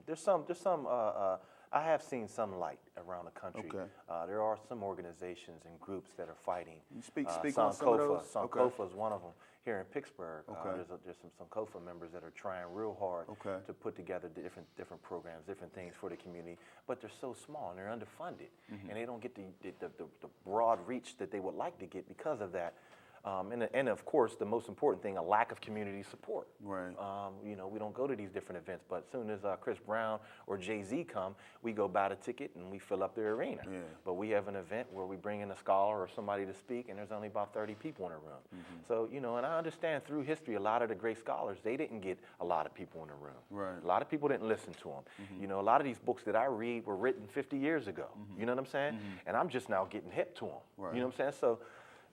There's some. I have seen some light around the country. Okay. There are some organizations and groups that are fighting. You speak on some of those? Sankofa is one of them here in Pittsburgh. Okay. There's some Sankofa members that are trying real hard Okay. to put together different programs, different things for the community. But they're so small and they're underfunded, and they don't get the broad reach that they would like to get because of that. And of course, the most important thing, a lack of community support. Right. You know, we don't go to these different events, but as soon as Chris Brown or Jay-Z come, we go buy the ticket and we fill up the arena. Yeah. But we have an event where we bring in a scholar or somebody to speak, and there's only about 30 people in the room. So, you know, and I understand through history, a lot of the great scholars, they didn't get a lot of people in the room. Right. A lot of people didn't listen to them. You know, a lot of these books that I read were written 50 years ago. You know what I'm saying? And I'm just now getting hip to them. Right. You know what I'm saying? So,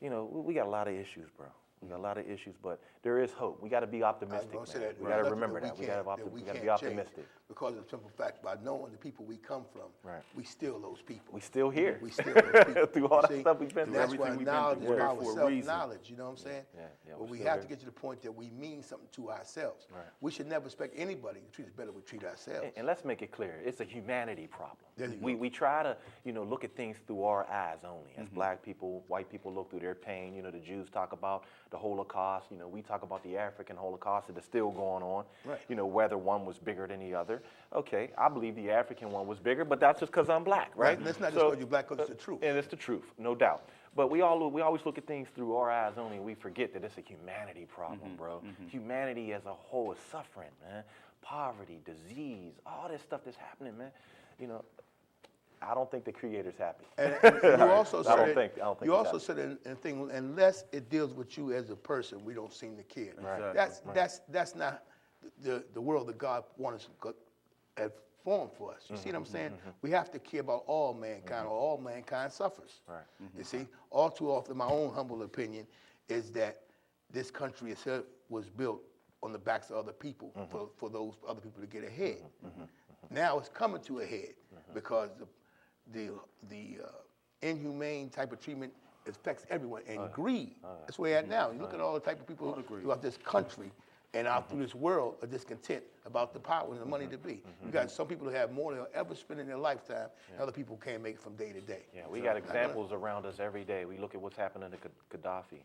you know, we got a lot of issues, bro. We got a lot of issues, but there is hope. We got to be optimistic, man. We got to remember that. We got to be optimistic. Because of the simple fact, by knowing the people we come from, we still those people. We still here. We still those people. Through all that stuff we've been and through. that's why Everything we've knowledge been through is for our a reason. self-knowledge, you know what I'm saying? But we have to get to the point that we mean something to ourselves. Right. We should never expect anybody to treat us better than we treat ourselves. And let's make it clear, it's a humanity problem. There you go. We try to, you know, look at things through our eyes only. As black people, white people look through their pain. You know, the Jews talk about the Holocaust. You know, we talk about the African Holocaust that is still going on. Right. You know, whether one was bigger than the other. Okay, I believe the African one was bigger, but that's just because I'm black, right? That's not just because you're black, because it's the truth. And it's the truth, no doubt. But we always look at things through our eyes only, and we forget that it's a humanity problem, bro. Humanity as a whole is suffering, man. Poverty, disease, all this stuff that's happening, man. You know, I don't think the Creator's happy. And you also said, I don't think you he's also happy. said in thing, unless it deals with you as a person, we don't seem to care. Right. That's not the world that God wants has formed for us. You see what I'm saying? We have to care about all mankind, or all mankind suffers. Right. You see, all too often, my own humble opinion is that this country itself was built on the backs of other people for those other people to get ahead. Now it's coming to a head because the inhumane type of treatment affects everyone, and greed. That's where we're at now. You look at all the type of people throughout this country and out through this world are discontent about the power and the money to be. You got some people who have more than they'll ever spend in their lifetime, and other people can't make it from day to day. Yeah, we got examples around us every day. We look at what's happening to Gaddafi.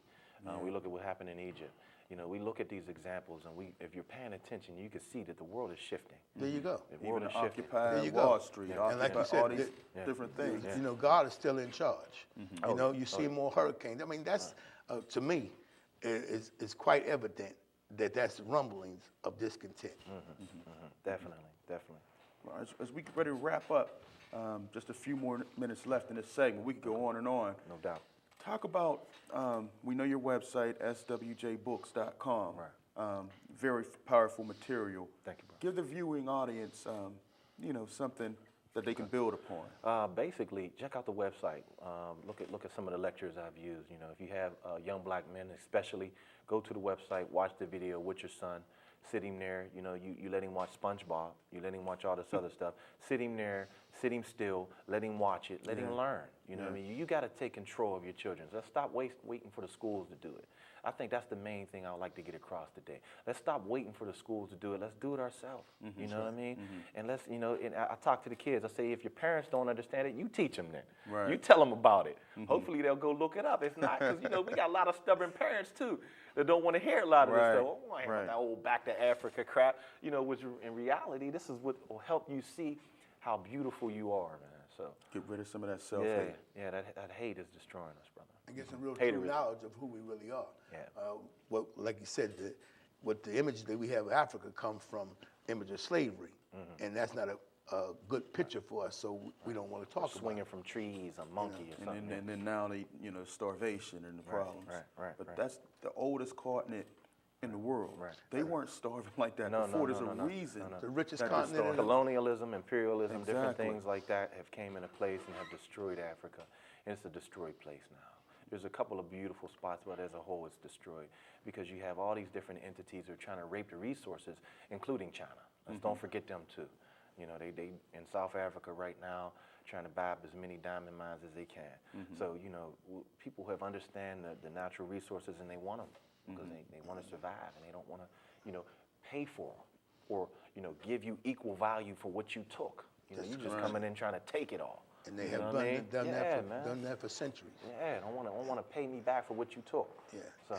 We look at what happened in Egypt. You know, we look at these examples, and if you're paying attention, you can see that the world is shifting. There you go. The world Even is shifting. Occupy There you go. Wall Street, And like you Occupy said, all these different things. You know, God is still in charge. You know, you see more hurricanes. I mean, that's, to me, is quite evident that that's rumblings of discontent. Definitely. Well, as we get ready to wrap up, just a few more minutes left in this segment. We could go on and on. No doubt. Talk about, we know your website, swjbooks.com. Right. Very powerful material. Thank you, bro. Give the viewing audience, you know, something that they can build upon. Basically, check out the website. Look at some of the lectures I've used. You know, if you have young black men, especially, go to the website, watch the video with your son. Sit him there. You know, you let him watch SpongeBob. You let him watch all this other stuff. Sit him there. Sit him still. Let him watch it. Let him learn. You know what I mean? You got to take control of your children. Let's stop waiting for the schools to do it. I think that's the main thing I would like to get across today. Let's stop waiting for the schools to do it. Let's do it ourselves. You know what I mean? And let's, you know, and I talk to the kids. I say, if your parents don't understand it, you teach them then. Right. You tell them about it. Hopefully they'll go look it up. If not, because, you know, we got a lot of stubborn parents too that don't want to hear a lot of this stuff. Oh, I want that old back to Africa crap. You know, which in reality, this is what will help you see how beautiful you are, man. So Get rid of some of that self-hate. Yeah, that hate is destroying us, brother. And get some real true knowledge of who we really are. Yeah. Like you said, what the image that we have of Africa comes from image of slavery, and that's not a good picture for us. So we don't want to talk about Swinging it. from trees, a monkey or something. And then now they, you know, starvation and the problems. But that's the oldest continent in the world. They weren't starving like that before. There's a reason. The richest that continent in the Colonialism, imperialism, different Exactly. things like that have came into place and have destroyed Africa. And it's a destroyed place now. There's a couple of beautiful spots, but as a whole, it's destroyed because you have all these different entities that are trying to rape the resources, including China. Let's don't forget them too. You know, they in South Africa right now trying to buy up as many diamond mines as they can. So, you know, people have understand the natural resources and they want them because they want to survive and they don't want to, you know, pay for them or give you equal value for what you took. You just coming in trying to take it all. And they have done that for centuries. Yeah, don't want to pay me back for what you took. Yeah, so.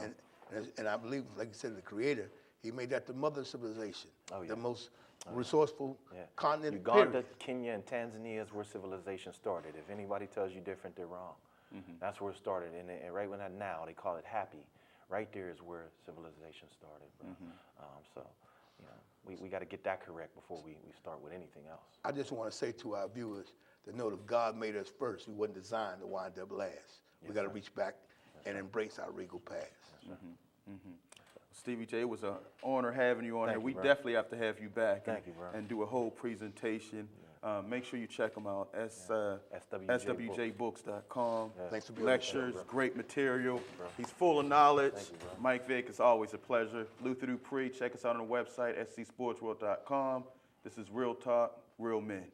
and I believe, like you said, the Creator, He made that the mother civilization, the most resourceful continent. Uganda, period. Kenya, and Tanzania is where civilization started. If anybody tells you different, they're wrong. That's where it started, and right when now they call it happy. Right there is where civilization started, bro. So, we got to get that correct before we start with anything else. I just want to say to our viewers to know that God made us first. We wasn't designed to wind up last. We got to reach back and embrace our regal past. Stevie J, it was an honor having you on here. We definitely have to have you back and do a whole presentation. Make sure you check them out. SWJbooks.com. Thanks for being Lectures, great material. He's full of knowledge. Mike Vick, it's always a pleasure. Luther Dupree, check us out on the website, scsportsworld.com. This is Real Talk, Real Men.